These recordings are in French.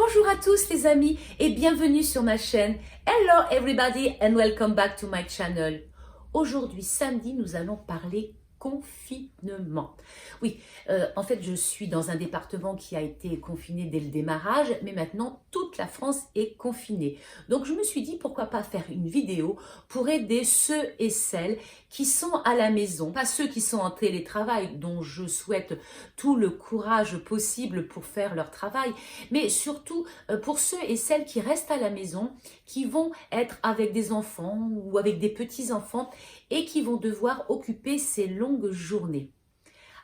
Bonjour à tous les amis et bienvenue sur ma chaîne. Hello everybody and welcome back to my channel. Aujourd'hui samedi, nous allons parler confinement. Oui, en fait je suis dans un département qui a été confiné dès le démarrage, mais maintenant toute la France est confinée. Donc je me suis dit pourquoi pas faire une vidéo pour aider ceux et celles qui sont à la maison, pas ceux qui sont en télétravail, dont je souhaite tout le courage possible pour faire leur travail, mais surtout pour ceux et celles qui restent à la maison, qui vont être avec des enfants ou avec des petits-enfants et qui vont devoir occuper ces longues journées.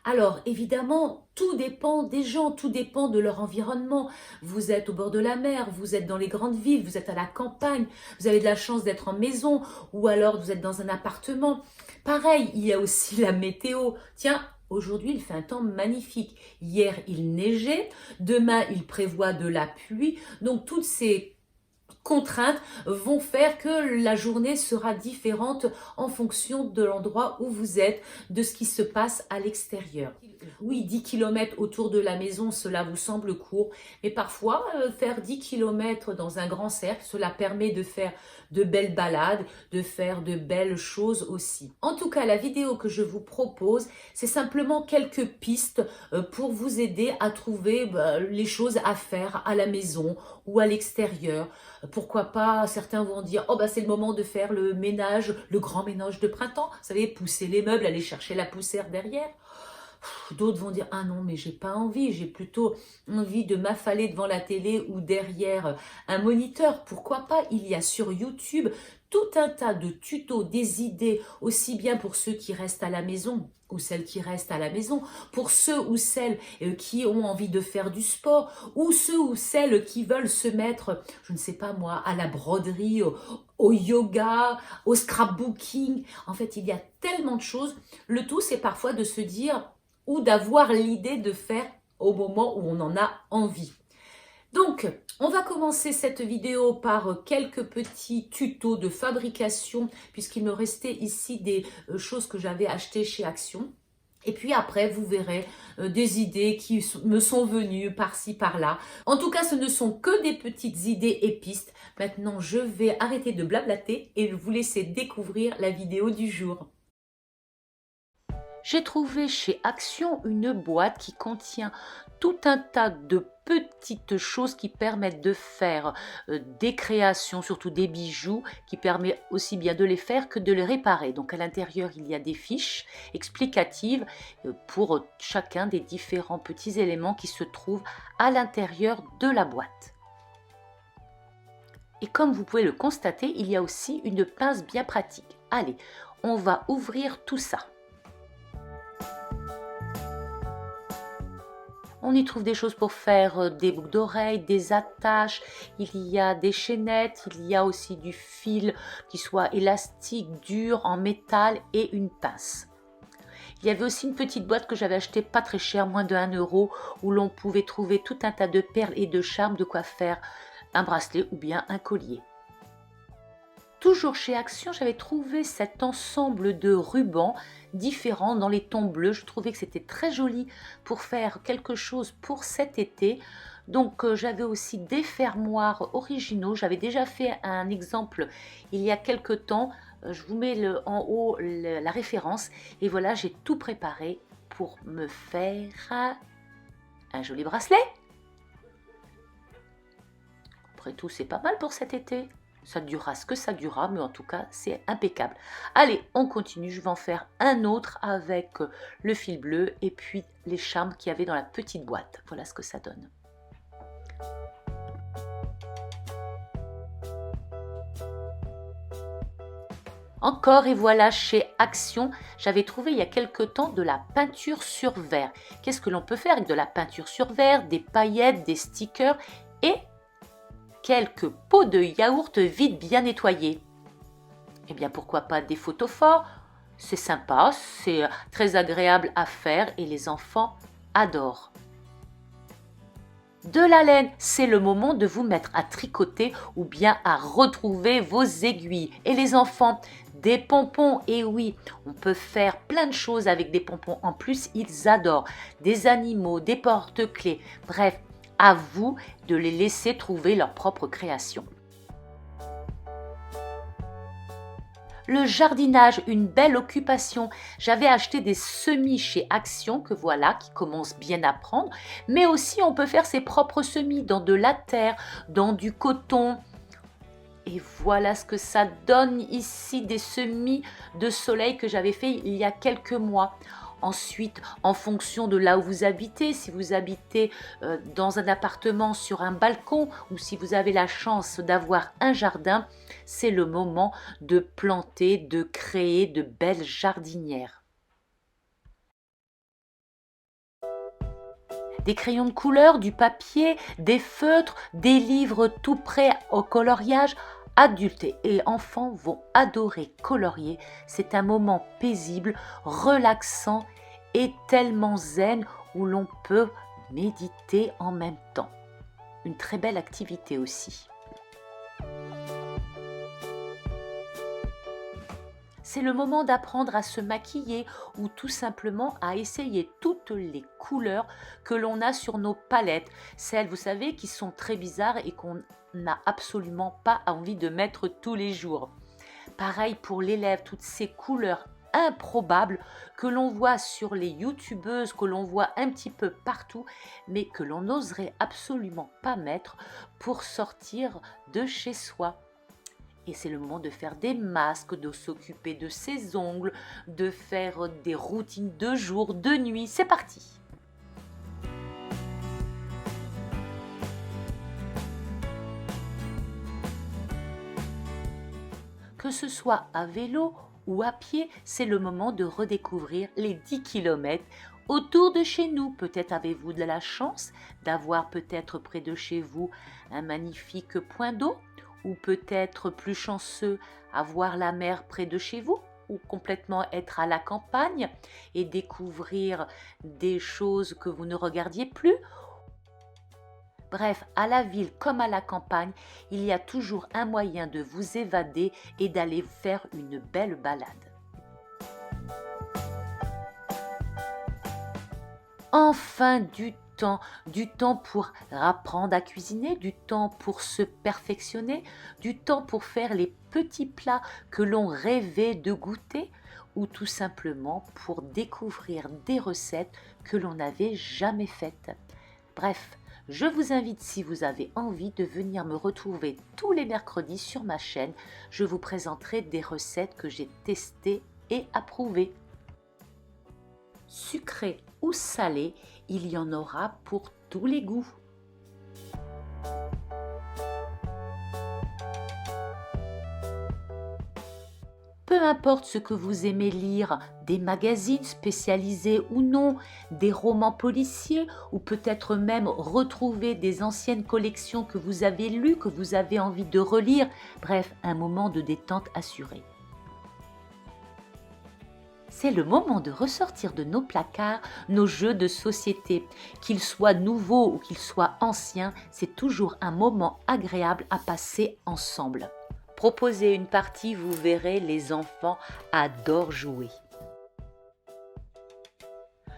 Alors, évidemment, tout dépend des gens, tout dépend de leur environnement. Vous êtes au bord de la mer, vous êtes dans les grandes villes, vous êtes à la campagne, vous avez de la chance d'être en maison ou alors vous êtes dans un appartement. Pareil, il y a aussi la météo. Tiens, aujourd'hui, il fait un temps magnifique. Hier, il neigeait, demain, il prévoit de la pluie. Donc, toutes ces contraintes vont faire que la journée sera différente en fonction de l'endroit où vous êtes, de ce qui se passe à l'extérieur. Oui, 10 km autour de la maison, cela vous semble court, mais parfois faire 10 km dans un grand cercle, cela permet de faire de belles balades, de faire de belles choses aussi. En tout cas, la vidéo que je vous propose, c'est simplement quelques pistes pour vous aider à trouver les choses à faire à la maison ou à l'extérieur. Pourquoi pas, certains vont dire, oh c'est le moment de faire le ménage, le grand ménage de printemps, vous savez, pousser les meubles, aller chercher la poussière derrière. D'autres vont dire, ah non, mais j'ai pas envie, j'ai plutôt envie de m'affaler devant la télé ou derrière un moniteur. Pourquoi pas, il y a sur YouTube tout un tas de tutos, des idées, aussi bien pour ceux qui restent à la maison ou celles qui restent à la maison, pour ceux ou celles qui ont envie de faire du sport, ou ceux ou celles qui veulent se mettre, je ne sais pas moi, à la broderie, au yoga, au scrapbooking. En fait, il y a tellement de choses. Le tout, c'est parfois de se dire ou d'avoir l'idée de faire au moment où on en a envie. Donc, on va commencer cette vidéo par quelques petits tutos de fabrication, puisqu'il me restait ici des choses que j'avais achetées chez Action. Et puis après, vous verrez des idées qui me sont venues par-ci, par-là. En tout cas, ce ne sont que des petites idées et pistes. Maintenant, je vais arrêter de blablater et vous laisser découvrir la vidéo du jour. J'ai trouvé chez Action une boîte qui contient tout un tas de petites choses qui permettent de faire des créations, surtout des bijoux, qui permet aussi bien de les faire que de les réparer. Donc à l'intérieur, il y a des fiches explicatives pour chacun des différents petits éléments qui se trouvent à l'intérieur de la boîte. Et comme vous pouvez le constater, il y a aussi une pince bien pratique. Allez, on va ouvrir tout ça. On y trouve des choses pour faire des boucles d'oreilles, des attaches, il y a des chaînettes, il y a aussi du fil qui soit élastique, dur, en métal et une pince. Il y avait aussi une petite boîte que j'avais achetée pas très chère, moins de 1 euro, où l'on pouvait trouver tout un tas de perles et de charmes, de quoi faire un bracelet ou bien un collier. Toujours chez Action, j'avais trouvé cet ensemble de rubans différents dans les tons bleus. Je trouvais que c'était très joli pour faire quelque chose pour cet été. Donc j'avais aussi des fermoirs originaux. J'avais déjà fait un exemple il y a quelque temps. Je vous mets en haut la référence. Et voilà, j'ai tout préparé pour me faire un joli bracelet. Après tout, c'est pas mal pour cet été. Ça durera ce que ça durera, mais en tout cas, c'est impeccable. Allez, on continue. Je vais en faire un autre avec le fil bleu et puis les charmes qu'il y avait dans la petite boîte. Voilà ce que ça donne. Encore et voilà, chez Action, j'avais trouvé il y a quelque temps de la peinture sur verre. Qu'est-ce que l'on peut faire avec de la peinture sur verre, des paillettes, des stickers et quelques pots de yaourt vides bien nettoyés? Eh bien, pourquoi pas des photophores? C'est sympa, c'est très agréable à faire et les enfants adorent. De la laine, c'est le moment de vous mettre à tricoter ou bien à retrouver vos aiguilles. Et les enfants, des pompons, et oui, on peut faire plein de choses avec des pompons. En plus, ils adorent des animaux, des porte-clés, bref, À vous de les laisser trouver leur propre création. Le jardinage, une belle occupation. J'avais acheté des semis chez Action, que voilà, qui commencent bien à prendre. Mais aussi, on peut faire ses propres semis dans de la terre, dans du coton. Et voilà ce que ça donne ici, des semis de soleil que j'avais fait il y a quelques mois. Ensuite, en fonction de là où vous habitez, si vous habitez dans un appartement sur un balcon ou si vous avez la chance d'avoir un jardin, c'est le moment de planter, de créer de belles jardinières. Des crayons de couleur, du papier, des feutres, des livres tout prêts au coloriage. Adultes et enfants vont adorer colorier. C'est un moment paisible, relaxant et tellement zen où l'on peut méditer en même temps. Une très belle activité aussi. C'est le moment d'apprendre à se maquiller ou tout simplement à essayer toutes les couleurs que l'on a sur nos palettes. Celles, vous savez, qui sont très bizarres et qu'on n'a absolument pas envie de mettre tous les jours. Pareil pour les lèvres, toutes ces couleurs improbables que l'on voit sur les youtubeuses, que l'on voit un petit peu partout, mais que l'on n'oserait absolument pas mettre pour sortir de chez soi. Et c'est le moment de faire des masques, de s'occuper de ses ongles, de faire des routines de jour, de nuit. C'est parti! Que ce soit à vélo ou à pied, c'est le moment de redécouvrir les 10 km autour de chez nous. Peut-être avez-vous de la chance d'avoir peut-être près de chez vous un magnifique point d'eau, ou peut-être plus chanceux avoir la mer près de chez vous, ou complètement être à la campagne et découvrir des choses que vous ne regardiez plus. Bref, à la ville comme à la campagne, il y a toujours un moyen de vous évader et d'aller faire une belle balade. Enfin du temps pour apprendre à cuisiner, du temps pour se perfectionner, du temps pour faire les petits plats que l'on rêvait de goûter ou tout simplement pour découvrir des recettes que l'on n'avait jamais faites. Bref, je vous invite, si vous avez envie, de venir me retrouver tous les mercredis sur ma chaîne. Je vous présenterai des recettes que j'ai testées et approuvées. Sucré ou salé, il y en aura pour tous les goûts. Peu importe ce que vous aimez lire, des magazines spécialisés ou non, des romans policiers ou peut-être même retrouver des anciennes collections que vous avez lues, que vous avez envie de relire, bref, un moment de détente assuré. C'est le moment de ressortir de nos placards nos jeux de société. Qu'ils soient nouveaux ou qu'ils soient anciens, c'est toujours un moment agréable à passer ensemble. Proposez une partie, vous verrez, les enfants adorent jouer.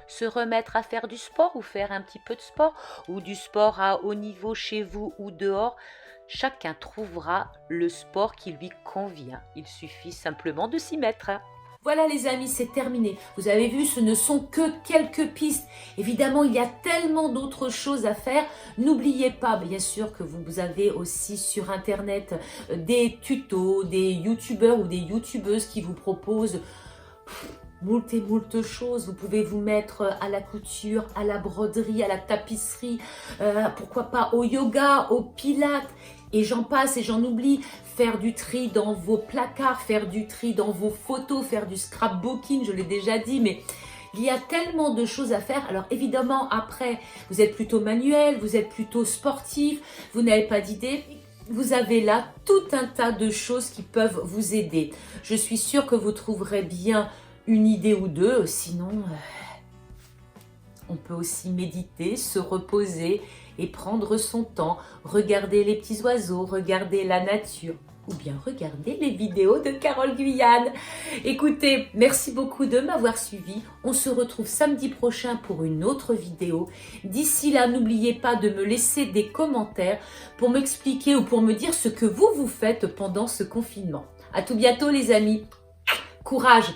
Se remettre à faire du sport ou faire un petit peu de sport ou du sport à haut niveau chez vous ou dehors, chacun trouvera le sport qui lui convient. Il suffit simplement de s'y mettre. Voilà les amis, c'est terminé. Vous avez vu, ce ne sont que quelques pistes. Évidemment, il y a tellement d'autres choses à faire. N'oubliez pas, bien sûr, que vous avez aussi sur Internet des tutos, des youtubeurs ou des youtubeuses qui vous proposent moult et moult choses. Vous pouvez vous mettre à la couture, à la broderie, à la tapisserie, pourquoi pas au yoga, au pilates. Et j'en passe et j'en oublie. Faire du tri dans vos placards, faire du tri dans vos photos, faire du scrapbooking, je l'ai déjà dit, mais il y a tellement de choses à faire. Alors évidemment, après, vous êtes plutôt manuel, vous êtes plutôt sportif, vous n'avez pas d'idée. Vous avez là tout un tas de choses qui peuvent vous aider. Je suis sûre que vous trouverez bien une idée ou deux. Sinon, on peut aussi méditer, se reposer et prendre son temps, regarder les petits oiseaux, regarder la nature. ou bien regarder les vidéos de Carole Guyane. Écoutez, merci beaucoup de m'avoir suivi. On se retrouve samedi prochain pour une autre vidéo. D'ici là, n'oubliez pas de me laisser des commentaires pour m'expliquer ou pour me dire ce que vous faites pendant ce confinement. À tout bientôt les amis. Courage!